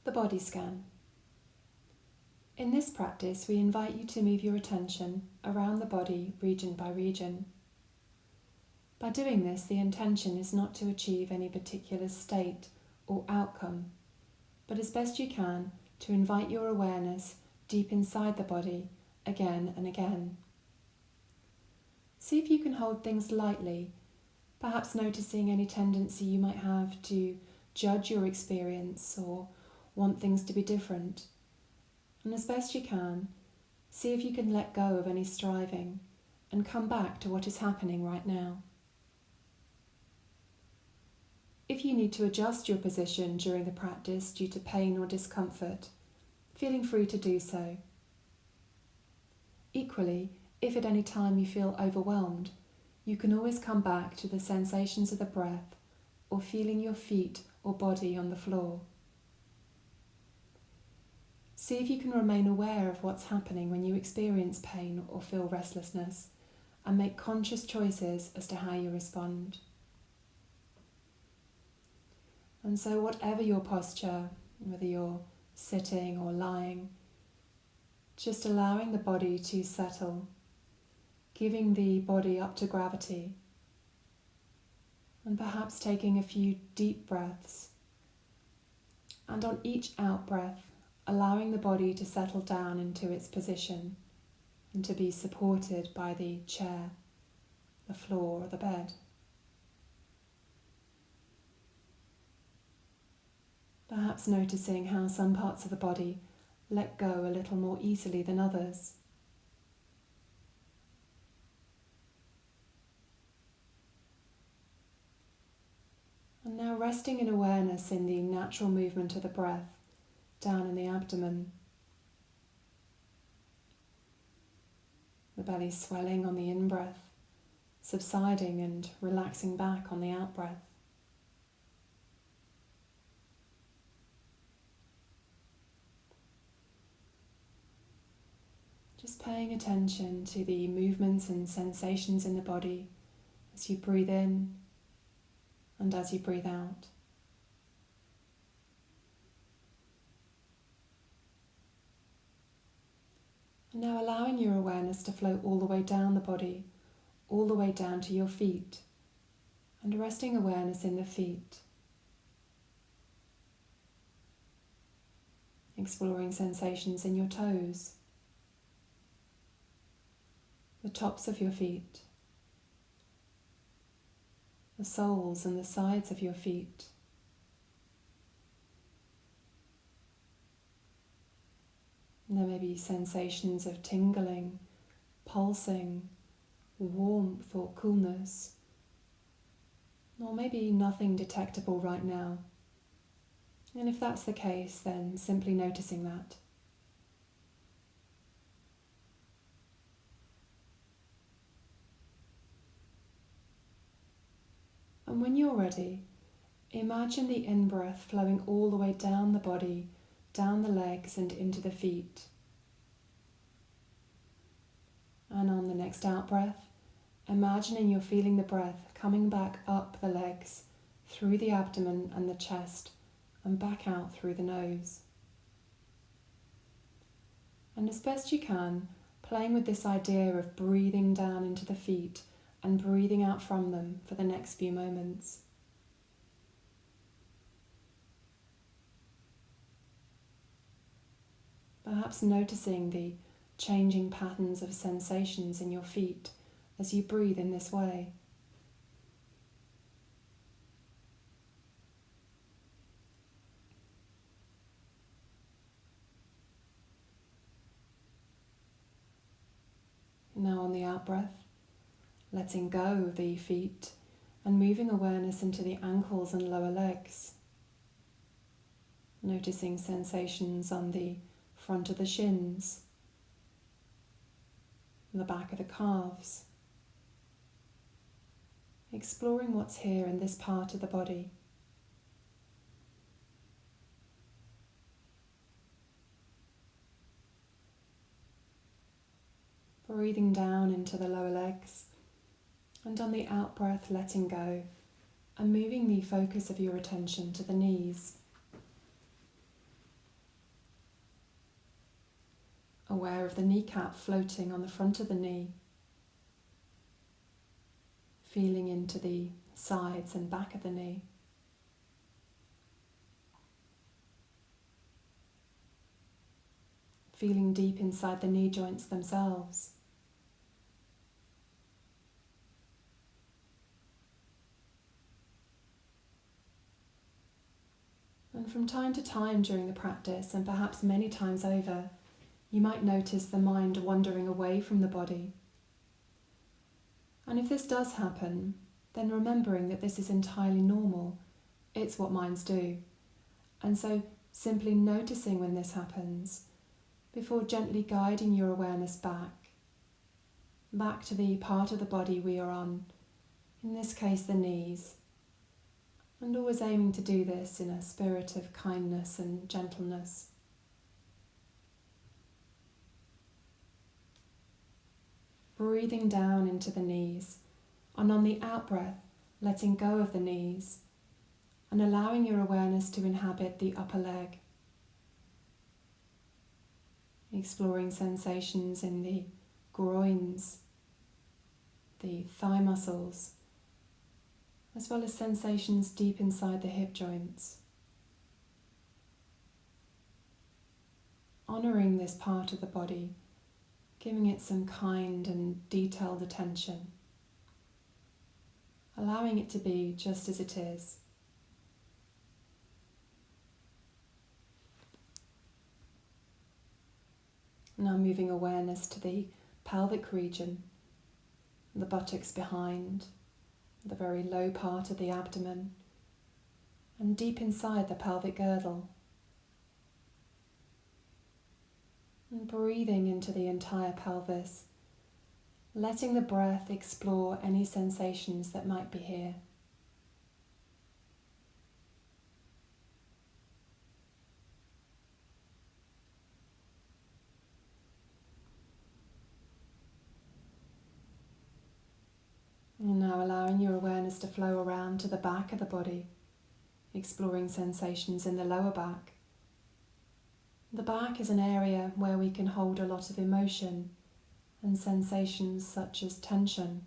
The body scan. In this practice, we invite you to move your attention around the body region by region. By doing this, the intention is not to achieve any particular state or outcome, but as best you can to invite your awareness deep inside the body again and again. See if you can hold things lightly, perhaps noticing any tendency you might have to judge your experience or want things to be different. And as best you can, see if you can let go of any striving and come back to what is happening right now. If you need to adjust your position during the practice due to pain or discomfort, feeling free to do so. Equally, if at any time you feel overwhelmed, you can always come back to the sensations of the breath or feeling your feet or body on the floor. See if you can remain aware of what's happening when you experience pain or feel restlessness, and make conscious choices as to how you respond. And so whatever your posture, whether you're sitting or lying, just allowing the body to settle, giving the body up to gravity, and perhaps taking a few deep breaths. And on each out-breath, allowing the body to settle down into its position and to be supported by the chair, the floor, or the bed. Perhaps noticing how some parts of the body let go a little more easily than others. And now resting in awareness in the natural movement of the breath down in the abdomen. The belly swelling on the in-breath, subsiding and relaxing back on the out-breath. Just paying attention to the movements and sensations in the body as you breathe in and as you breathe out. And now allowing your awareness to flow all the way down the body, all the way down to your feet, and resting awareness in the feet. Exploring sensations in your toes, the tops of your feet, the soles and the sides of your feet. And there may be sensations of tingling, pulsing, warmth or coolness, or maybe nothing detectable right now. And if that's the case, then simply noticing that. And when you're ready, imagine the in-breath flowing all the way down the body, down the legs and into the feet. And on the next out-breath, imagining you're feeling the breath coming back up the legs, through the abdomen and the chest, and back out through the nose. And as best you can, playing with this idea of breathing down into the feet and breathing out from them for the next few moments. Perhaps noticing the changing patterns of sensations in your feet as you breathe in this way. Now on the out-breath, letting go of the feet and moving awareness into the ankles and lower legs. Noticing sensations on the front of the shins, the back of the calves. Exploring what's here in this part of the body. Breathing down into the lower legs, and on the out-breath letting go and moving the focus of your attention to the knees. aware of the kneecap floating on the front of the knee, feeling into the sides and back of the knee. Feeling deep inside the knee joints themselves. And from time to time during the practice, and perhaps many times over, you might notice the mind wandering away from the body. And if this does happen, then remembering that this is entirely normal, it's what minds do. And so simply noticing when this happens, before gently guiding your awareness back to the part of the body we are on, in this case the knees, and always aiming to do this in a spirit of kindness and gentleness. Breathing down into the knees, and on the out-breath, letting go of the knees, and allowing your awareness to inhabit the upper leg. Exploring sensations in the groins, the thigh muscles, as well as sensations deep inside the hip joints. Honouring this part of the body, giving it some kind and detailed attention, allowing it to be just as it is. Now moving awareness to the pelvic region, the buttocks behind, the very low part of the abdomen, and deep inside the pelvic girdle. And breathing into the entire pelvis, letting the breath explore any sensations that might be here. And now allowing your awareness to flow around to the back of the body, exploring sensations in the lower back. The back is an area where we can hold a lot of emotion and sensations such as tension.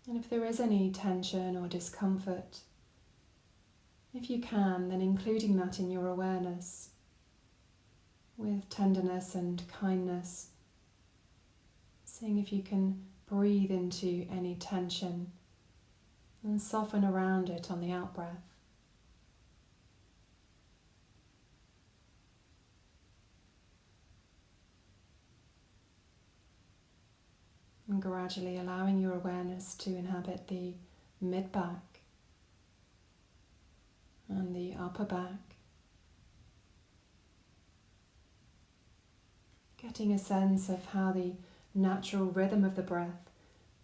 And if there is any tension or discomfort, if you can, then including that in your awareness with tenderness and kindness, seeing if you can breathe into any tension and soften around it on the out-breath. And gradually allowing your awareness to inhabit the mid-back and the upper back. Getting a sense of how the natural rhythm of the breath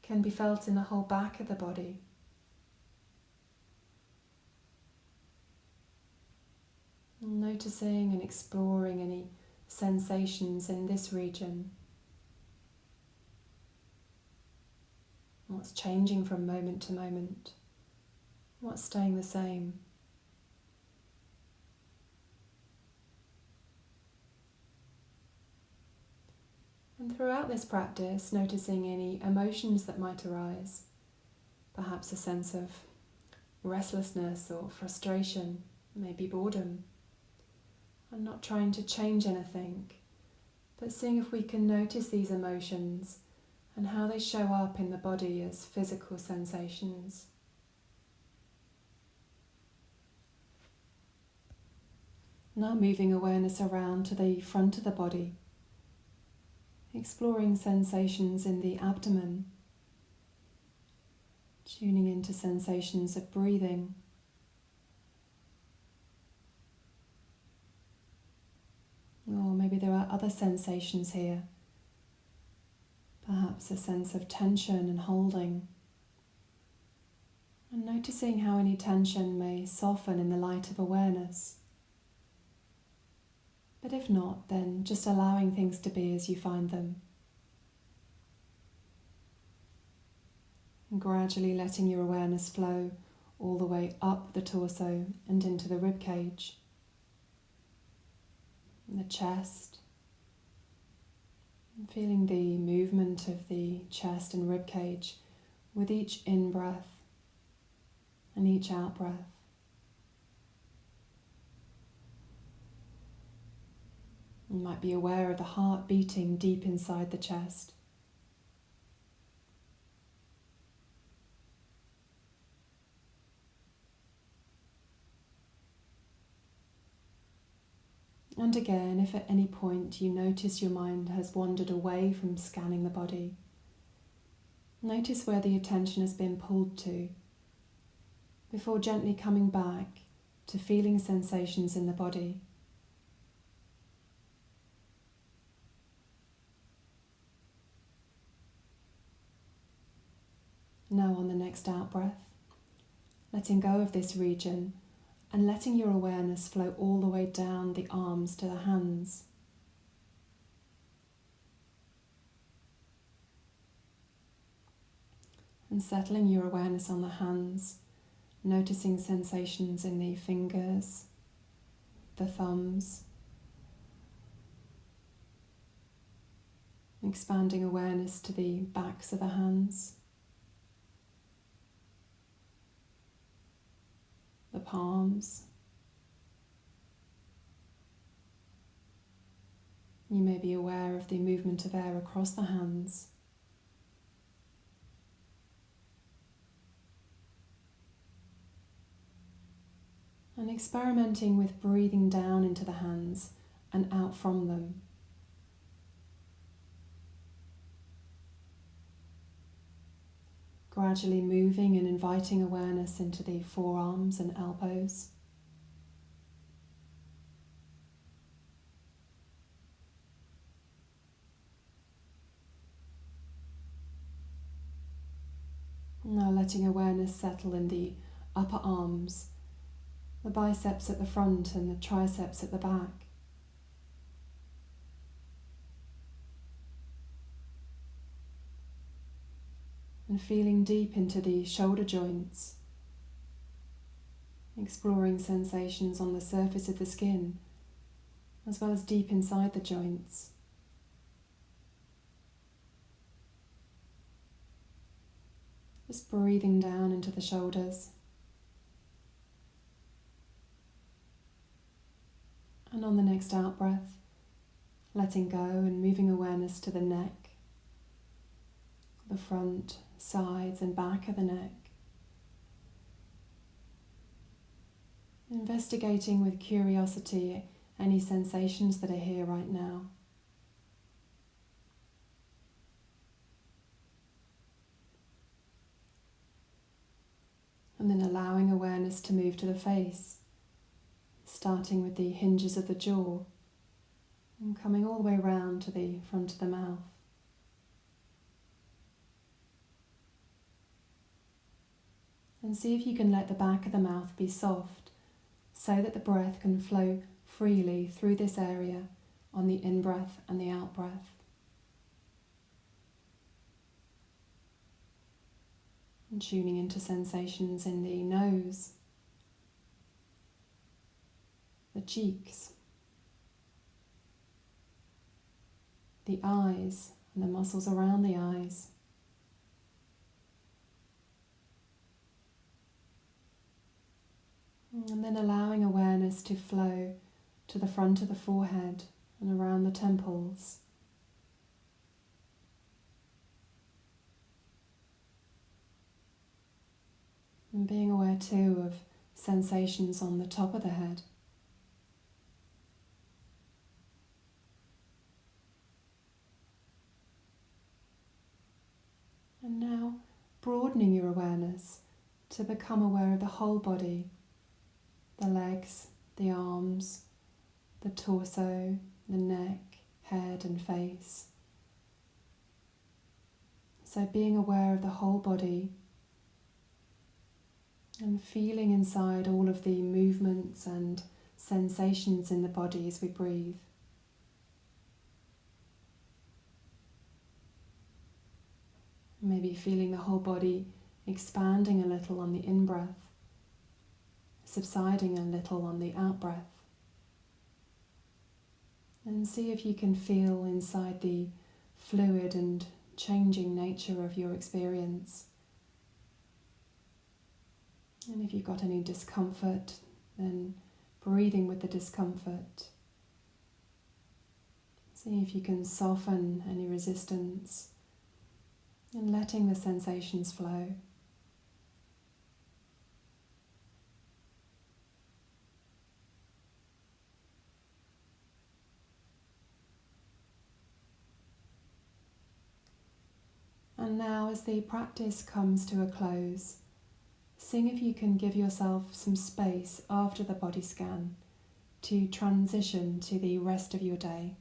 can be felt in the whole back of the body. Noticing and exploring any sensations in this region. What's changing from moment to moment? What's staying the same? And throughout this practice, noticing any emotions that might arise, perhaps a sense of restlessness or frustration, maybe boredom, and not trying to change anything, but seeing if we can notice these emotions and how they show up in the body as physical sensations. Now moving awareness around to the front of the body, exploring sensations in the abdomen, tuning into sensations of breathing. Or maybe there are other sensations here. Perhaps a sense of tension and holding. And noticing how any tension may soften in the light of awareness. But if not, then just allowing things to be as you find them. And gradually letting your awareness flow all the way up the torso and into the rib cage. the chest, and feeling the movement of the chest and rib cage with each in-breath and each out-breath. You might be aware of the heart beating deep inside the chest. And again, if at any point you notice your mind has wandered away from scanning the body, notice where the attention has been pulled to, before gently coming back to feeling sensations in the body. Now on the next out-breath, letting go of this region and letting your awareness flow all the way down the arms to the hands. And settling your awareness on the hands, noticing sensations in the fingers, the thumbs, expanding awareness to the backs of the hands, the palms. You may be aware of the movement of air across the hands. And experimenting with breathing down into the hands and out from them. Gradually moving and inviting awareness into the forearms and elbows. Now letting awareness settle in the upper arms, the biceps at the front and the triceps at the back. And feeling deep into the shoulder joints, exploring sensations on the surface of the skin, as well as deep inside the joints. Just breathing down into the shoulders. And on the next out-breath, letting go and moving awareness to the neck, the front, sides and back of the neck. Investigating with curiosity any sensations that are here right now. And then allowing awareness to move to the face, starting with the hinges of the jaw and coming all the way round to the front of the mouth. And see if you can let the back of the mouth be soft so that the breath can flow freely through this area on the in-breath and the out-breath. And tuning into sensations in the nose, the cheeks, the eyes and the muscles around the eyes. And then allowing awareness to flow to the front of the forehead and around the temples. And being aware too of sensations on the top of the head. And now broadening your awareness to become aware of the whole body. The legs, the arms, the torso, the neck, head and face. So being aware of the whole body and feeling inside all of the movements and sensations in the body as we breathe. Maybe feeling the whole body expanding a little on the in-breath, subsiding a little on the out-breath. And see if you can feel inside the fluid and changing nature of your experience. And if you've got any discomfort, then breathing with the discomfort. See if you can soften any resistance and letting the sensations flow. And now, as the practice comes to a close, seeing if you can give yourself some space after the body scan to transition to the rest of your day.